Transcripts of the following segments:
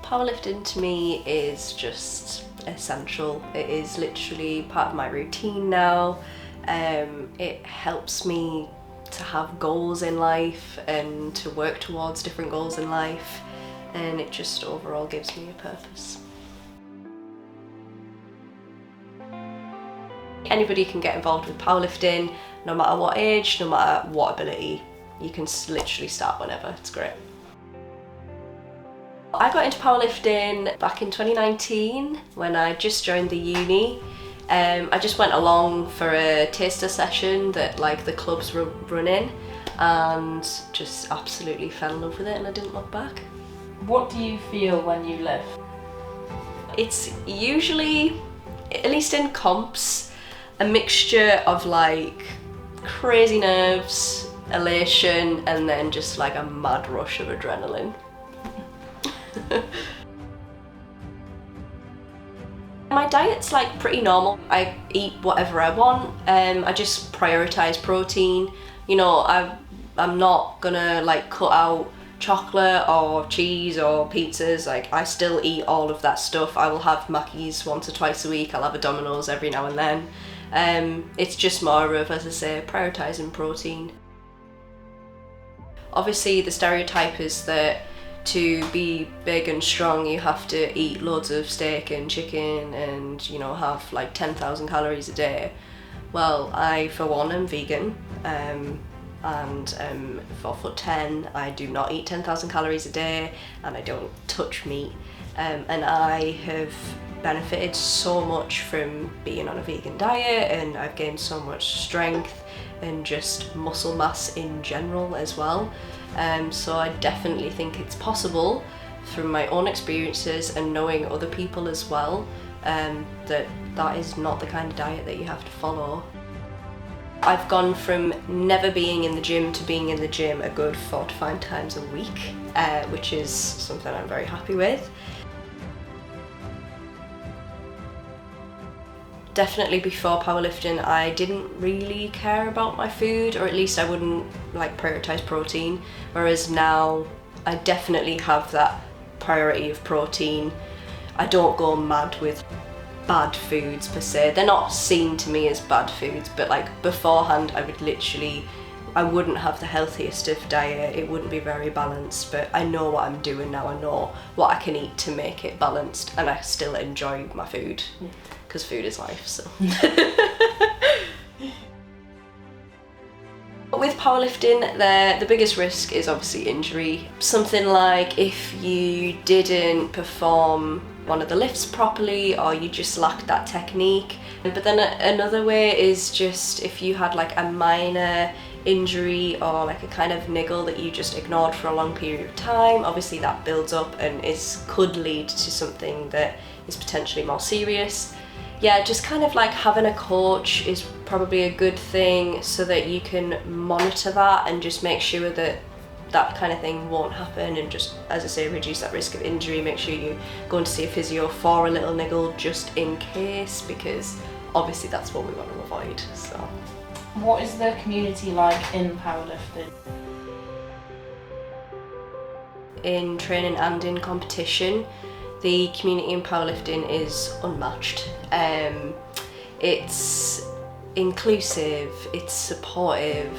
Powerlifting to me is just essential. It is literally part of my routine now. It helps me to have goals in life and to work towards different goals in life, and it just overall gives me a purpose. Anybody can get involved with powerlifting, no matter what age, no matter what ability. You can literally start whenever, it's great. I got into powerlifting back in 2019 when I just joined the uni. I just went along for a taster session that the clubs were running, and just absolutely fell in love with it, and I didn't look back. What do you feel when you lift? It's usually, at least in comps, a mixture of crazy nerves, elation, and then just a mad rush of adrenaline. My diet's pretty normal. I eat whatever I want. I just prioritize protein. You know, I'm not gonna cut out chocolate or cheese or pizzas. I still eat all of that stuff. I will have Mackey's once or twice a week. I'll have a Domino's every now and then. It's just more of, as I say, prioritizing protein. Obviously the stereotype is that to be big and strong you have to eat loads of steak and chicken and have 10,000 calories a day. Well, I for one am vegan, and 4'10", I do not eat 10,000 calories a day, and I don't touch meat, and I have benefited so much from being on a vegan diet, and I've gained so much strength and just muscle mass in general as well. So I definitely think it's possible from my own experiences and knowing other people as well, that is not the kind of diet that you have to follow. I've gone from never being in the gym to being in the gym a good 4 to 5 times a week, which is something I'm very happy with. Definitely before powerlifting I didn't really care about my food, or at least I wouldn't prioritize protein, whereas now I definitely have that priority of protein. I don't go mad with bad foods per se. They're not seen to me as bad foods, but beforehand I wouldn't have the healthiest of diet. It wouldn't be very balanced, but I know what I'm doing now. I know what I can eat to make it balanced, and I still enjoy my food, because food is life, so. With powerlifting, the biggest risk is obviously injury. Something like if you didn't perform one of the lifts properly, or you just lacked that technique. But then another way is just if you had a minor injury or a kind of niggle that you just ignored for a long period of time. Obviously that builds up and could lead to something that is potentially more serious. Yeah, just kind of having a coach is probably a good thing, so that you can monitor that and just make sure that that kind of thing won't happen, and just, as I say, reduce that risk of injury. Make sure you go and see a physio for a little niggle just in case, because obviously that's what we want to avoid. So, what is the community like in powerlifting? In training and in competition, the community in powerlifting is unmatched. It's inclusive, it's supportive.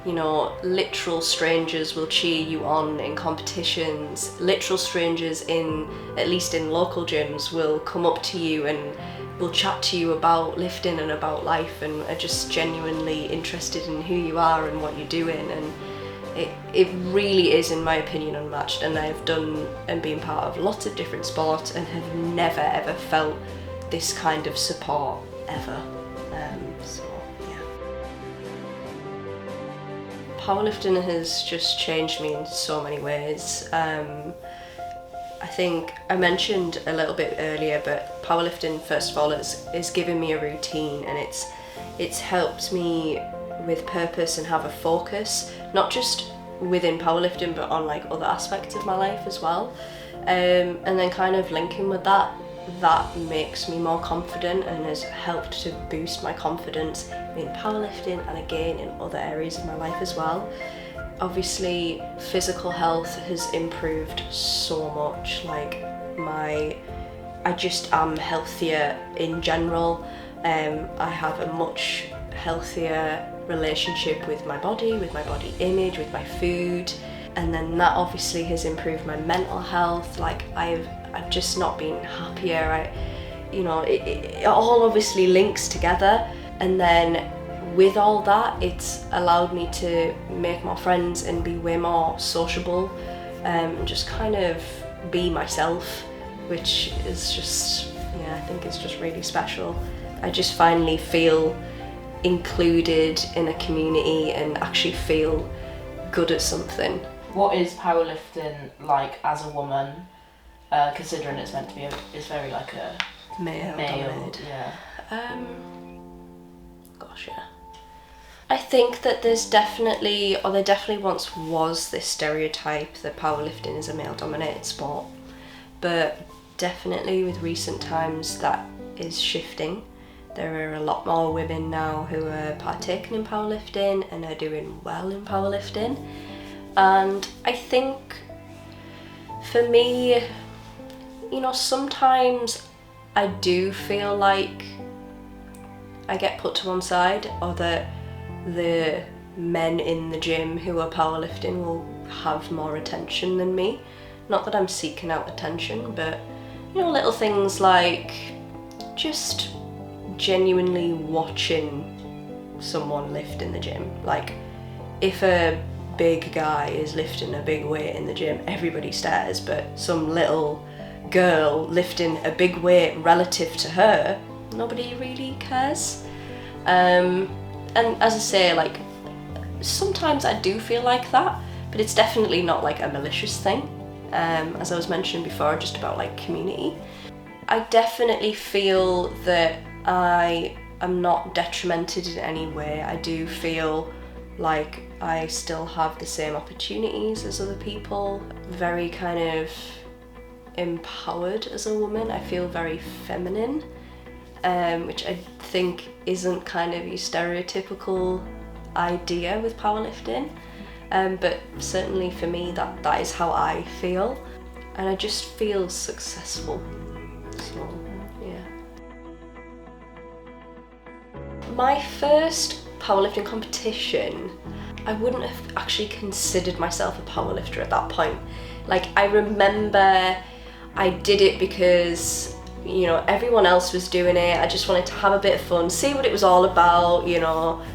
Literal strangers will cheer you on in competitions. Literal strangers at least in local gyms, will come up to you and will chat to you about lifting and about life, and are just genuinely interested in who you are and what you're doing. And it really is, in my opinion, unmatched. And I've done and been part of lots of different sports and have never ever felt this kind of support ever. So yeah. Powerlifting has just changed me in so many ways. I think I mentioned a little bit earlier, but powerlifting, first of all, is giving me a routine, and it's helped me with purpose and have a focus, not just within powerlifting but on other aspects of my life as well. And then kind of linking with that makes me more confident and has helped to boost my confidence in powerlifting and again in other areas of my life as well. Obviously, physical health has improved so much. Like I just am healthier in general. I have a much healthier relationship with my body image, with my food, and then that obviously has improved my mental health. Like I've just not been happier. It all obviously links together, and then with all that, it's allowed me to make more friends and be way more sociable, and just kind of be myself, which is just, I think it's just really special. I just finally feel included in a community and actually feel good at something. What is powerlifting like as a woman, considering it's meant to be it's very like a male dominated. Yeah. Yeah. I think that there definitely once was this stereotype that powerlifting is a male-dominated sport, but definitely with recent times that is shifting. There are a lot more women now who are partaking in powerlifting and are doing well in powerlifting. And I think for me, sometimes I do feel like I get put to one side, or that the men in the gym who are powerlifting will have more attention than me. Not that I'm seeking out attention, but little things like just genuinely watching someone lift in the gym. Like if a big guy is lifting a big weight in the gym, everybody stares, but some little girl lifting a big weight relative to her, nobody really cares. And as I say, like sometimes I do feel like that, but it's definitely not like a malicious thing. As I was mentioning before, just about like community. I definitely feel that I am not detrimented in any way. I do feel like I still have the same opportunities as other people. Very kind of empowered as a woman. I feel very feminine, which I think isn't kind of your stereotypical idea with powerlifting. But certainly for me, that is how I feel, and I just feel successful. So, yeah. My first powerlifting competition, I wouldn't have actually considered myself a powerlifter at that point. Like I remember I did it because everyone else was doing it. I just wanted to have a bit of fun, see what it was all about,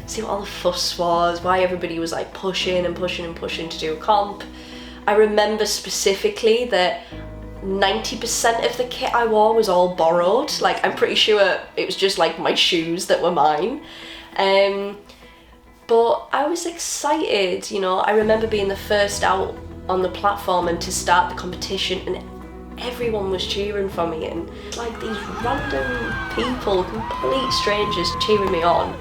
see what all the fuss was, why everybody was like pushing to do a comp. I remember specifically that 90% of the kit I wore was all borrowed. Like I'm pretty sure it was just like my shoes that were mine. But I was excited, I remember being the first out on the platform and to start the competition, and everyone was cheering for me, and like these random people, complete strangers, cheering me on,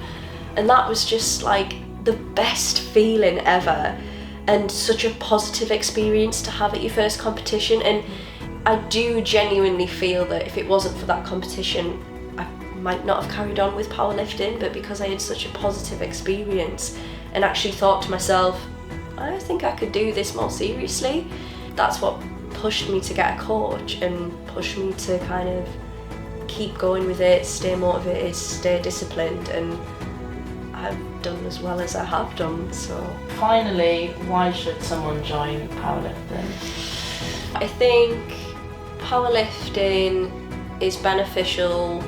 and that was just like the best feeling ever, and such a positive experience to have at your first competition. And I do genuinely feel that if it wasn't for that competition, I might not have carried on with powerlifting, but because I had such a positive experience and actually thought to myself, I think I could do this more seriously, that's what pushed me to get a coach and pushed me to kind of keep going with it, stay motivated, stay disciplined, and I've done as well as I have done. So finally, why should someone join powerlifting? I think powerlifting is beneficial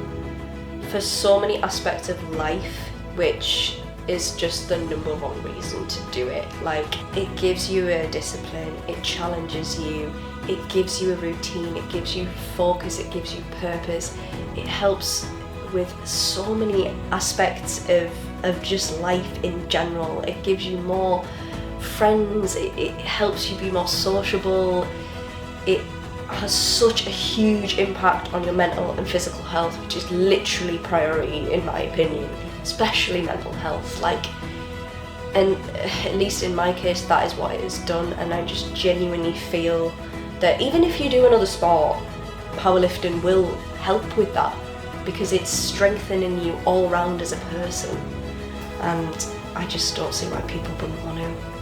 for so many aspects of life, which is just the number one reason to do it. Like, it gives you a discipline, it challenges you, it gives you a routine, it gives you focus, it gives you purpose. It helps with so many aspects of just life in general. It gives you more friends, it helps you be more sociable. It has such a huge impact on your mental and physical health, which is literally priority in my opinion, especially mental health. And at least in my case, that is what it has done, and I just genuinely feel that even if you do another sport, powerlifting will help with that, because it's strengthening you all round as a person, and I just don't see why people wouldn't want to.